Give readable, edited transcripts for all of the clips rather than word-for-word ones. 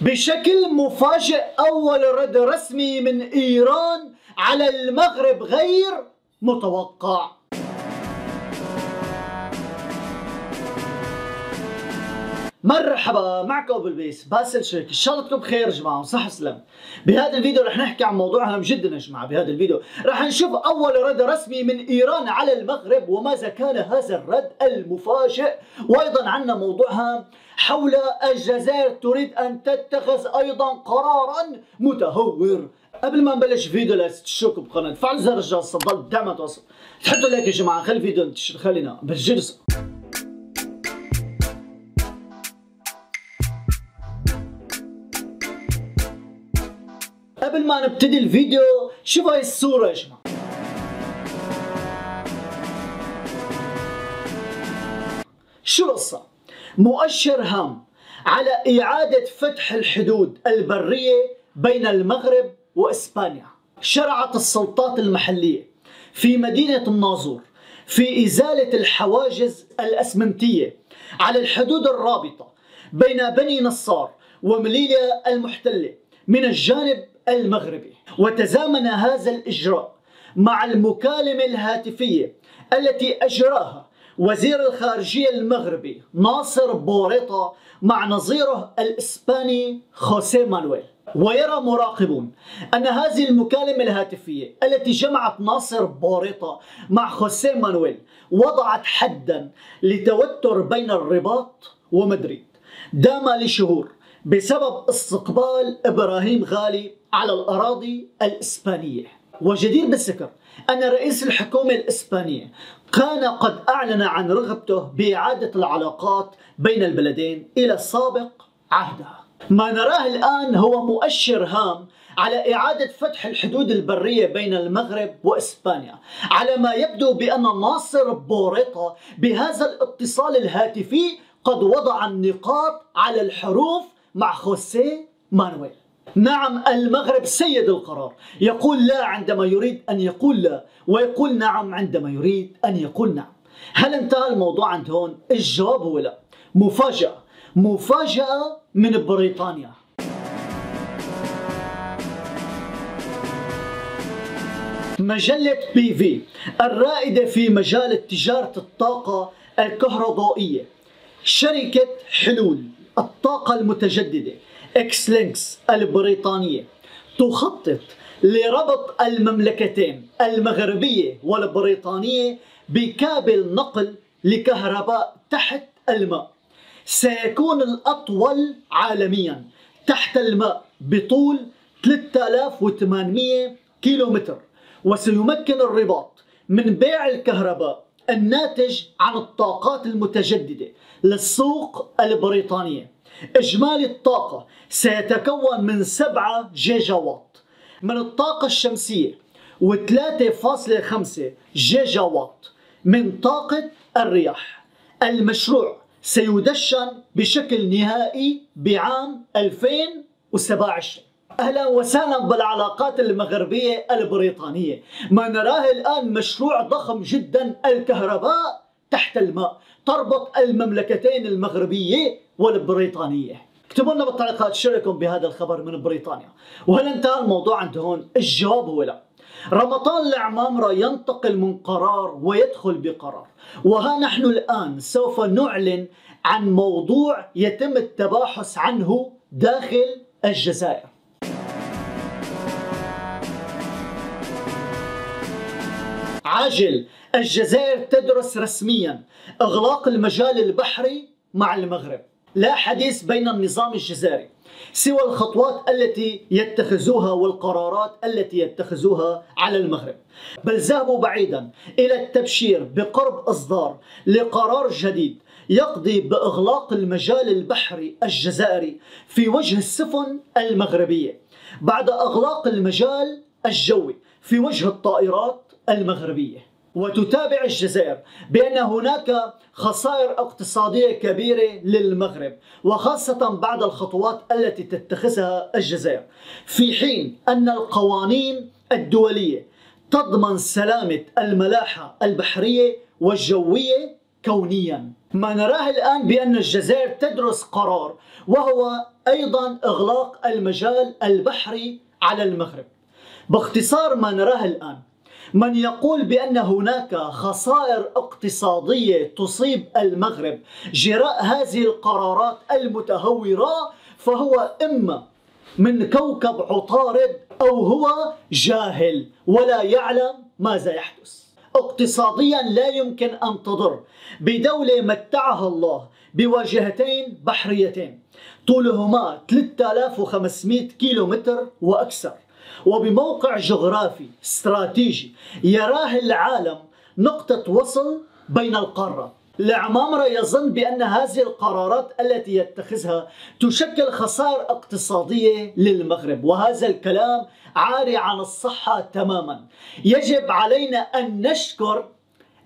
بشكل مفاجئ أول رد رسمي من إيران على المغرب غير متوقع. مرحبا، معكم بالبيس باسل شريك، ان شاء الله تكونوا بخير يا جماعه وصحه وسلام. بهذا الفيديو رح نحكي عن موضوع هام جدا يا جماعه. بهذا الفيديو رح نشوف اول رد رسمي من ايران على المغرب وماذا كان هذا الرد المفاجئ، وايضا عندنا موضوع هام حول الجزائر تريد ان تتخذ ايضا قرارا متهور. قبل ما نبلش فيديو لا تشتركوا بالقناه، فعلوا زر الجرس، تفضل دعما توصل، تحطوا لايك يا جماعه، خلي الفيديو ينتشر، خلينا بالجلسه. قبل ما نبتدي الفيديو شوفوا هاي الصورة يا جماعة. شو القصة؟ مؤشر هام على إعادة فتح الحدود البرية بين المغرب وإسبانيا. شرعت السلطات المحلية في مدينة الناظور في إزالة الحواجز الأسمنتية على الحدود الرابطة بين بني نصار ومليليا المحتلة من الجانب المغربي. وتزامن هذا الإجراء مع المكالمة الهاتفية التي أجراها وزير الخارجية المغربي ناصر بوريطة مع نظيره الإسباني خوسيه مانويل. ويرى مراقبون أن هذه المكالمة الهاتفية التي جمعت ناصر بوريطة مع خوسيه مانويل وضعت حدا لتوتر بين الرباط ومدريد دام لشهور بسبب استقبال إبراهيم غالي على الأراضي الإسبانية. وجدير بالذكر أن رئيس الحكومة الإسبانية كان قد أعلن عن رغبته بإعادة العلاقات بين البلدين إلى سابق عهدها. ما نراه الآن هو مؤشر هام على إعادة فتح الحدود البرية بين المغرب وإسبانيا، على ما يبدو بأن ناصر بوريطة بهذا الاتصال الهاتفي قد وضع النقاط على الحروف مع خوسيه مانويل. نعم، المغرب سيد القرار، يقول لا عندما يريد أن يقول لا، ويقول نعم عندما يريد أن يقول نعم. هل انتهى الموضوع عند هون؟ الجواب هو لا. مفاجأة من بريطانيا. مجلة بي في الرائدة في مجال تجارة الطاقة الكهربائية، شركة حلول الطاقة المتجددة اكس لينكس البريطانية تخطط لربط المملكتين المغربية والبريطانية بكابل نقل لكهرباء تحت الماء سيكون الأطول عالميا تحت الماء بطول 3800 كيلومتر، وسيمكن الرباط من بيع الكهرباء الناتج عن الطاقات المتجددة للسوق البريطانية. إجمالي الطاقة سيتكون من 7 جيجا واط من الطاقة الشمسية و3.5 جيجا واط من طاقة الرياح. المشروع سيدشن بشكل نهائي بعام 2027. أهلا وسهلا بالعلاقات المغربية البريطانية. ما نراه الآن مشروع ضخم جدا، الكهرباء تحت الماء تربط المملكتين المغربية والبريطانية. اكتبوا لنا بالتعليقات شو رايكم بهذا الخبر من بريطانيا. وهل انتهى الموضوع عند هون؟ الجواب هو لا. رمضان العمامرة ينتقل من قرار ويدخل بقرار، وها نحن الآن سوف نعلن عن موضوع يتم التباحث عنه داخل الجزائر. عاجل، الجزائر تدرس رسميا إغلاق المجال البحري مع المغرب. لا حديث بين النظام الجزائري سوى الخطوات التي يتخذوها والقرارات التي يتخذوها على المغرب، بل ذهبوا بعيدا إلى التبشير بقرب إصدار لقرار جديد يقضي بإغلاق المجال البحري الجزائري في وجه السفن المغربية بعد إغلاق المجال الجوي في وجه الطائرات المغربية. وتتابع الجزائر بأن هناك خسائر اقتصادية كبيرة للمغرب، وخاصة بعد الخطوات التي تتخذها الجزائر، في حين أن القوانين الدولية تضمن سلامة الملاحة البحرية والجوية كونيا. ما نراه الآن بأن الجزائر تدرس قرار، وهو أيضا إغلاق المجال البحري على المغرب. باختصار ما نراه الآن، من يقول بأن هناك خسائر اقتصادية تصيب المغرب جراء هذه القرارات المتهورة فهو إما من كوكب عطارد أو هو جاهل ولا يعلم ماذا يحدث. اقتصاديا لا يمكن أن تضر بدولة متعها الله بواجهتين بحريتين طولهما 3500 كيلومتر وأكثر، وبموقع جغرافي استراتيجي يراه العالم نقطة وصل بين القارات. العمامرة يظن بأن هذه القرارات التي يتخذها تشكل خسائر اقتصادية للمغرب، وهذا الكلام عاري عن الصحة تماما. يجب علينا أن نشكر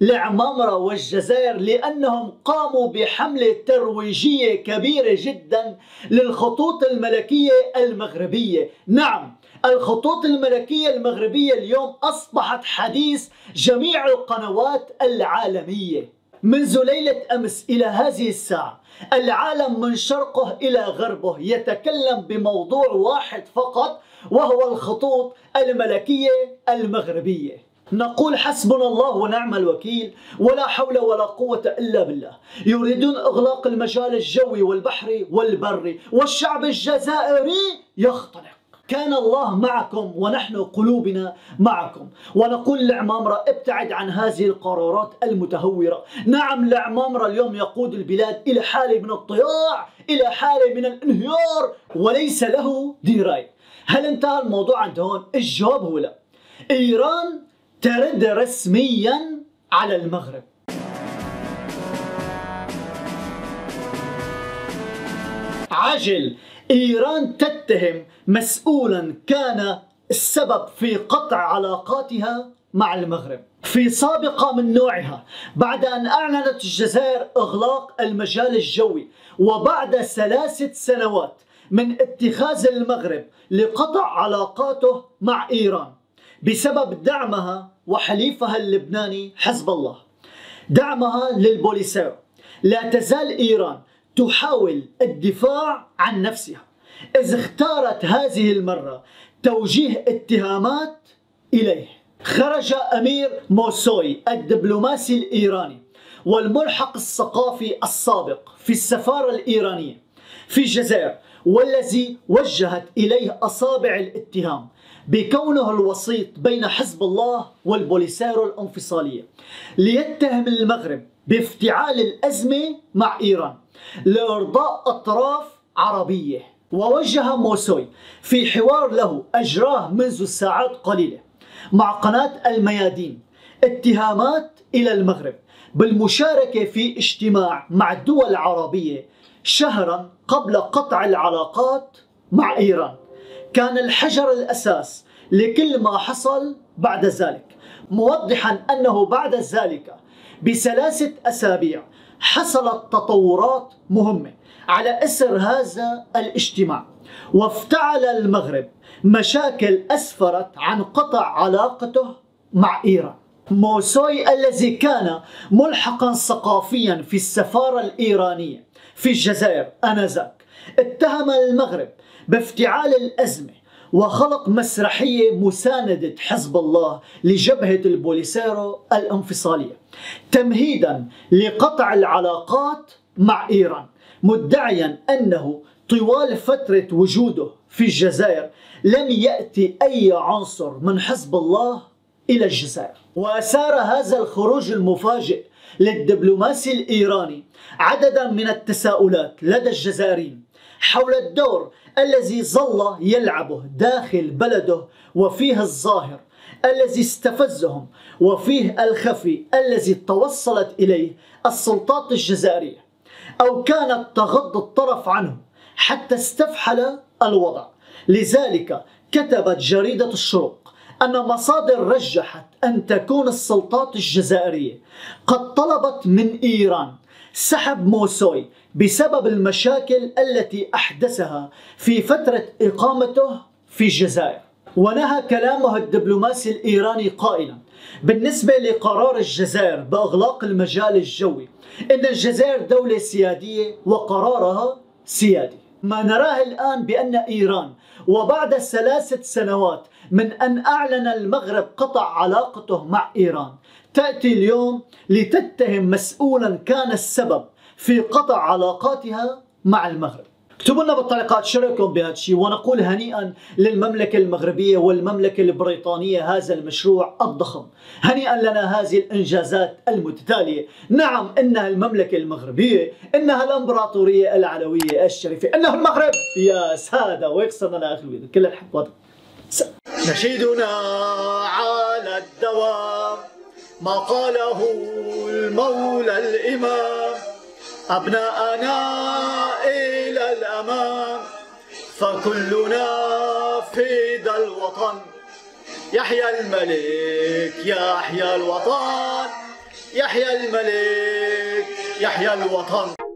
العمامرة والجزائر لأنهم قاموا بحملة ترويجية كبيرة جدا للخطوط الملكية المغربية. نعم، الخطوط الملكية المغربية اليوم أصبحت حديث جميع القنوات العالمية. منذ ليلة أمس إلى هذه الساعة العالم من شرقه إلى غربه يتكلم بموضوع واحد فقط، وهو الخطوط الملكية المغربية. نقول حسبنا الله ونعم الوكيل، ولا حول ولا قوة إلا بالله. يريدون إغلاق المجال الجوي والبحري والبري، والشعب الجزائري يختنق. كان الله معكم ونحن قلوبنا معكم. ونقول للعمامرة ابتعد عن هذه القرارات المتهورة. نعم، العمامرة اليوم يقود البلاد إلى حالة من الضياع، إلى حالة من الانهيار، وليس له دراية. هل انتهى الموضوع عند هون؟ الجواب هو لا. إيران ترد رسميا على المغرب. عاجل، إيران تتهم مسؤولا كان السبب في قطع علاقاتها مع المغرب في سابقة من نوعها، بعد أن أعلنت الجزائر إغلاق المجال الجوي، وبعد 3 سنوات من اتخاذ المغرب لقطع علاقاته مع إيران بسبب دعمها وحليفها اللبناني حزب الله، دعمها للبوليساريو. لا تزال إيران تحاول الدفاع عن نفسها، إذ اختارت هذه المرة توجيه اتهامات إليه. خرج أمير موسوي الدبلوماسي الإيراني والملحق الثقافي السابق في السفارة الإيرانية في الجزائر، والذي وجهت إليه أصابع الاتهام بكونه الوسيط بين حزب الله والبوليساريو الانفصالية، ليتهم المغرب بافتعال الأزمة مع إيران لإرضاء أطراف عربية. ووجه موسوي في حوار له أجراه منذ ساعات قليلة مع قناة الميادين اتهامات إلى المغرب بالمشاركة في اجتماع مع الدول العربية شهرا قبل قطع العلاقات مع إيران. كان الحجر الأساس لكل ما حصل بعد ذلك، موضحا أنه بعد ذلك ب3 أسابيع حصلت تطورات مهمة على إثر هذا الاجتماع، وافتعل المغرب مشاكل أسفرت عن قطع علاقته مع إيران. موسوي الذي كان ملحقا ثقافيا في السفارة الإيرانية في الجزائر آنذاك اتهم المغرب بافتعال الأزمة وخلق مسرحية مساندة حزب الله لجبهة البوليساريو الانفصالية تمهيدا لقطع العلاقات مع إيران، مدعيا أنه طوال فترة وجوده في الجزائر لم يأتي أي عنصر من حزب الله إلى الجزائر. وأثار هذا الخروج المفاجئ للدبلوماسي الإيراني عددا من التساؤلات لدى الجزائريين حول الدور الذي ظل يلعبه داخل بلده، وفيه الظاهر الذي استفزهم، وفيه الخفي الذي توصلت إليه السلطات الجزائرية أو كانت تغض الطرف عنه حتى استفحل الوضع. لذلك كتبت جريدة الشروق أن مصادر رجحت أن تكون السلطات الجزائرية قد طلبت من إيران سحب موسوي بسبب المشاكل التي أحدثها في فترة إقامته في الجزائر. ونهى كلامه الدبلوماسي الإيراني قائلا بالنسبة لقرار الجزائر بإغلاق المجال الجوي إن الجزائر دولة سيادية وقرارها سيادي. ما نراه الآن بأن إيران وبعد 3 سنوات من أن أعلن المغرب قطع علاقته مع إيران تأتي اليوم لتتهم مسؤولا كان السبب في قطع علاقاتها مع المغرب. اكتبوا لنا بالتعليقات شو رايكم بهذا الشيء، ونقول هنيئا للمملكة المغربية والمملكة البريطانية هذا المشروع الضخم. هنيئا لنا هذه الإنجازات المتتالية. نعم إنها المملكة المغربية، إنها الإمبراطورية العلوية الشريفة، إنه المغرب يا سادة. ويقصدنا لآخر الفيديو كل الحب. نشيدنا على الدوام ما قاله المولى الإمام أبناءنا إلى الأمام فكلنا فدى الوطن. يحيى الملك يحيى الوطن، يحيى الملك يحيى الوطن.